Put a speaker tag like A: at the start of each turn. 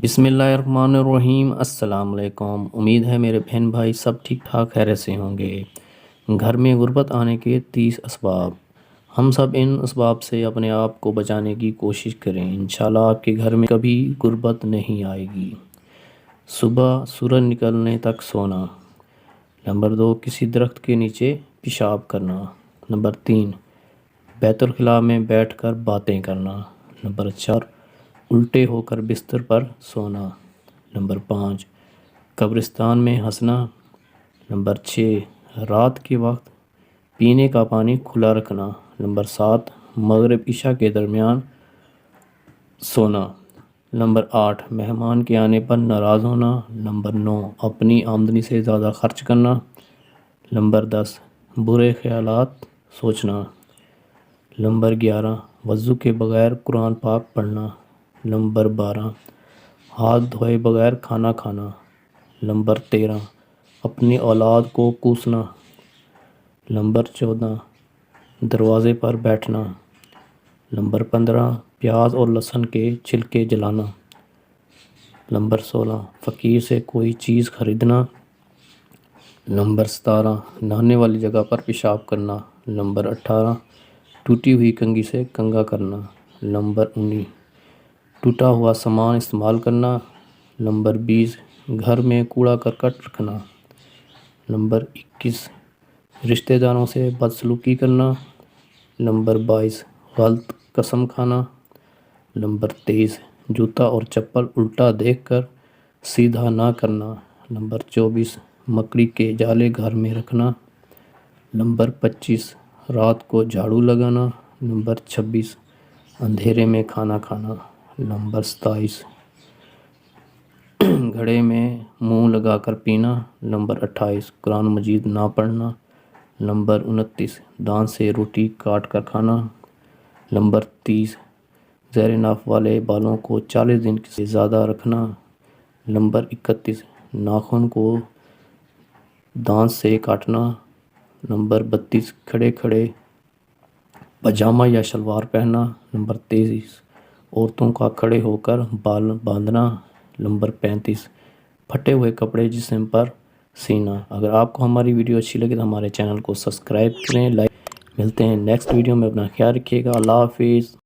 A: بسم اللہ الرحمن الرحیم۔ السلام علیکم۔ امید ہے میرے بہن بھائی سب ٹھیک ٹھاک خیریت سے ہوں گے۔ گھر میں غربت آنے کے 30 اسباب۔ ہم سب ان اسباب سے اپنے آپ کو بچانے کی کوشش کریں، انشاءاللہ آپ کے گھر میں کبھی غربت نہیں آئے گی۔ صبح سورج نکلنے تک سونا۔ نمبر 2، کسی درخت کے نیچے پیشاب کرنا۔ نمبر 3، بیت الخلاء میں بیٹھ کر باتیں کرنا۔ نمبر 4، الٹے ہو کر بستر پر سونا۔ نمبر 5، قبرستان میں ہنسنا۔ نمبر 6، رات کے وقت پینے کا پانی کھلا رکھنا۔ نمبر 7، مغرب عشاء کے درمیان سونا۔ نمبر 8، مہمان کے آنے پر ناراض ہونا۔ نمبر 9، اپنی آمدنی سے زیادہ خرچ کرنا۔ نمبر 10، برے خیالات سوچنا۔ نمبر 11، وضو کے بغیر قرآن پاک پڑھنا۔ نمبر 12، ہاتھ دھوئے بغیر کھانا کھانا۔ نمبر 13، اپنی اولاد کو کوسنا۔ نمبر 14، دروازے پر بیٹھنا۔ نمبر 15، پیاز اور لہسن کے چھلکے جلانا۔ نمبر 16، فقیر سے کوئی چیز خریدنا۔ نمبر 17، نہانے والی جگہ پر پیشاب کرنا۔ نمبر 18، ٹوٹی ہوئی کنگھی سے کنگھا کرنا۔ نمبر 19، ٹوٹا ہوا سامان استعمال کرنا۔ نمبر 20، گھر میں کوڑا کرکٹ رکھنا۔ نمبر 21، رشتہ داروں سے بدسلوکی کرنا۔ نمبر 22، غلط قسم کھانا۔ نمبر 23، جوتا اور چپل الٹا دیکھ کر سیدھا نہ کرنا۔ نمبر 24، مکڑی کے جالے گھر میں رکھنا۔ نمبر 25، رات کو جھاڑو لگانا۔ نمبر 26، اندھیرے میں کھانا کھانا۔ نمبر 27، گھڑے میں منہ لگا کر پینا۔ نمبر 28، قرآن مجید نہ پڑھنا۔ نمبر 29، دانت سے روٹی کاٹ کر کھانا۔ نمبر 30، زیر ناف والے بالوں کو 40 دن سے زیادہ رکھنا۔ نمبر 31، ناخن کو دانت سے کاٹنا۔ نمبر 32، کھڑے کھڑے پاجامہ یا شلوار پہننا۔ نمبر 23، عورتوں کا کھڑے ہو کر بال باندھنا۔ نمبر 35، پھٹے ہوئے کپڑے جسم پر سینا۔ اگر آپ کو ہماری ویڈیو اچھی لگے تو ہمارے چینل کو سبسکرائب کریں، لائک۔ ملتے ہیں نیکسٹ ویڈیو میں، اپنا خیال رکھیے گا۔ اللہ حافظ۔